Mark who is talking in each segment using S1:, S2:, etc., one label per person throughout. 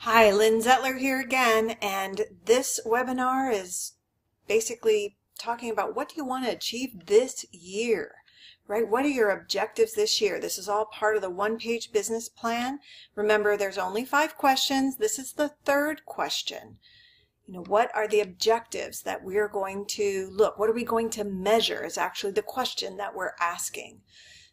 S1: Hi, Lynn Zettler here again, and this webinar is basically talking about what do you want to achieve this year, right? What are your objectives this year? This is all part of the one-page business plan. Remember, there's only 5 questions. This is the 3rd question. What are the objectives that we're going to look? What are we going to measure is actually the question that we're asking.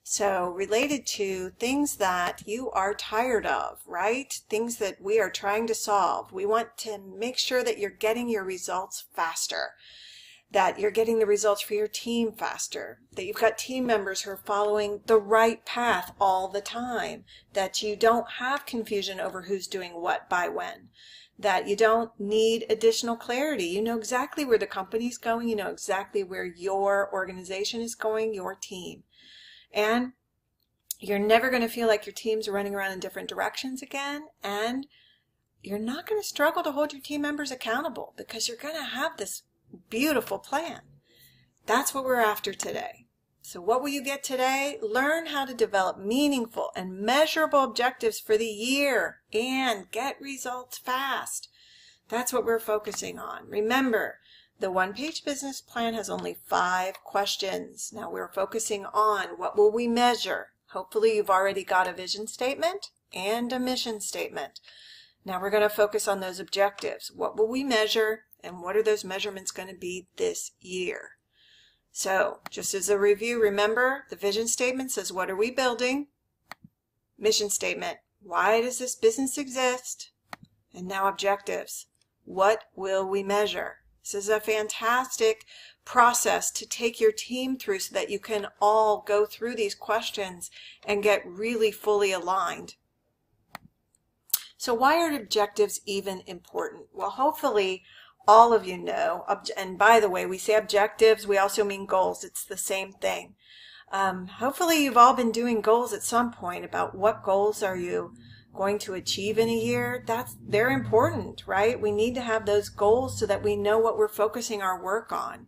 S1: So related to things that you are tired of, right? Things that we are trying to solve. We want to make sure that you're getting your results faster, that you're getting the results for your team faster, that you've got team members who are following the right path all the time, that you don't have confusion over who's doing what by when, that you don't need additional clarity. You know exactly where the company's going. You know exactly where your organization is going, your team. And you're never going to feel like your team's running around in different directions again. And you're not going to struggle to hold your team members accountable because you're going to have this beautiful plan. That's what we're after today. So what will you get today? Learn how to develop meaningful and measurable objectives for the year and get results fast. That's what we're focusing on. Remember, the one-page business plan has only 5 questions. Now we're focusing on what will we measure. Hopefully you've already got a vision statement and a mission statement. Now we're going to focus on those objectives. What will we measure and what are those measurements going to be this year? So just as a review, remember the vision statement says what are we building? Mission statement, why does this business exist? And now objectives, what will we measure? This is a fantastic process to take your team through so that you can all go through these questions and get really fully aligned. So why are objectives even important? Well, hopefully all of you know, and by the way, we say objectives, we also mean goals. It's the same thing. Hopefully you've all been doing goals at some point about what goals are you going to achieve in a year. They're important, right? We need to have those goals so that we know what we're focusing our work on.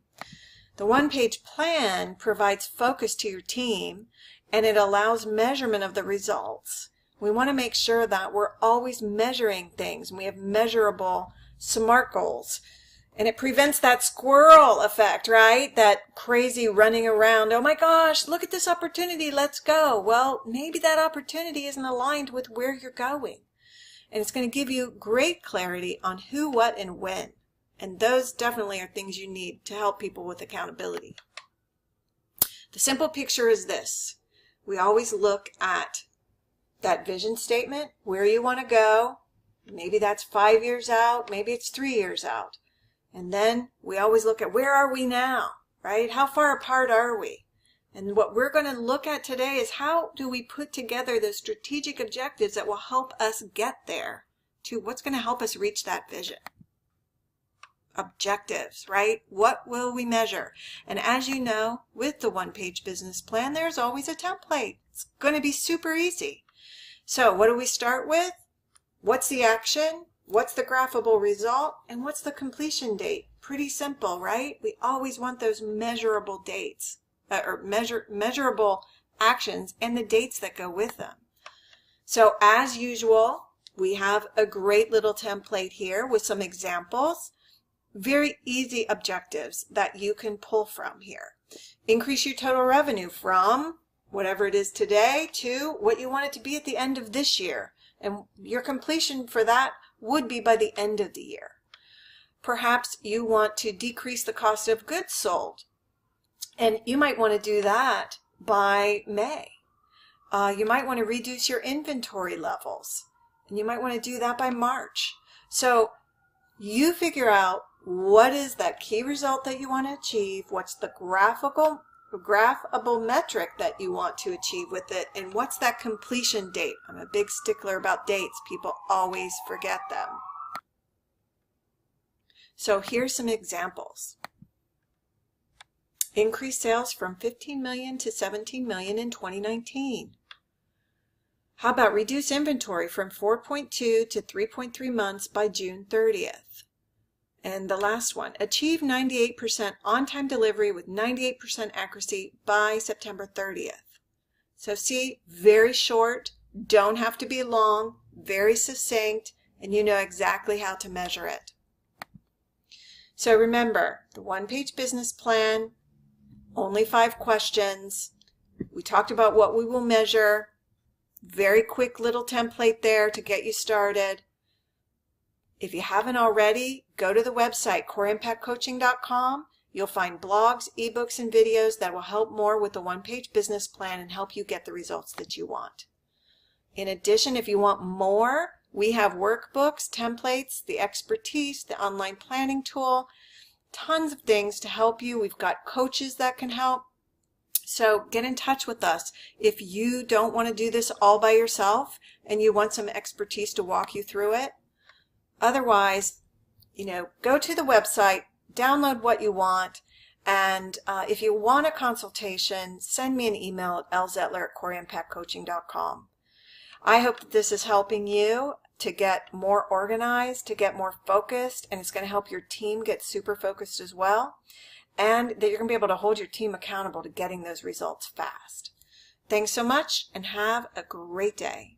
S1: The one-page plan provides focus to your team and it allows measurement of the results. We want to make sure that we're always measuring things and we have measurable SMART goals. And it prevents that squirrel effect, right? That crazy running around, oh my gosh, look at this opportunity, let's go. Well, maybe that opportunity isn't aligned with where you're going. And it's going to give you great clarity on who, what, and when. And those definitely are things you need to help people with accountability. The simple picture is this. We always look at that vision statement, where you want to go. Maybe that's 5 years out, maybe it's 3 years out. And then we always look at where are we now, right? How far apart are we? And what we're going to look at today is how do we put together the strategic objectives that will help us get there to what's going to help us reach that vision. Objectives, right? What will we measure? And as you know, with the one-page business plan, there's always a template. It's going to be super easy. So what do we start with? What's the action? What's the graphable result? And what's the completion date? Pretty simple, right? We always want those measurable dates, or measurable actions and the dates that go with them. So as usual, we have a great little template here with some examples. Very easy objectives that you can pull from here. Increase your total revenue from whatever it is today to what you want it to be at the end of this year. And your completion for that would be by the end of the year. Perhaps you want to decrease the cost of goods sold. And you might want to do that by May. You might want to reduce your inventory levels. And you might want to do that by March. So you figure out what is that key result that you want to achieve, what's the graphable metric that you want to achieve with it, and what's that completion date. I'm a big stickler about dates. People always forget them. So here's some examples. Increase sales from 15 million to 17 million in 2019. How about reduce inventory from 4.2 to 3.3 months by June 30th? And the last one, achieve 98% on-time delivery with 98% accuracy by September 30th. So see, very short, don't have to be long, very succinct, and you know exactly how to measure it. So remember, the one-page business plan, only 5 questions. We talked about what we will measure. Very quick little template there to get you started. If you haven't already, go to the website, coreimpactcoaching.com. You'll find blogs, ebooks, and videos that will help more with the one-page business plan and help you get the results that you want. In addition, if you want more, we have workbooks, templates, the expertise, the online planning tool, tons of things to help you. We've got coaches that can help. So get in touch with us. If you don't want to do this all by yourself and you want some expertise to walk you through it, otherwise, go to the website, download what you want, and if you want a consultation, send me an email at lzettler@coreimpactcoaching.com. I hope that this is helping you to get more organized, to get more focused, and it's going to help your team get super focused as well, and that you're going to be able to hold your team accountable to getting those results fast. Thanks so much, and have a great day.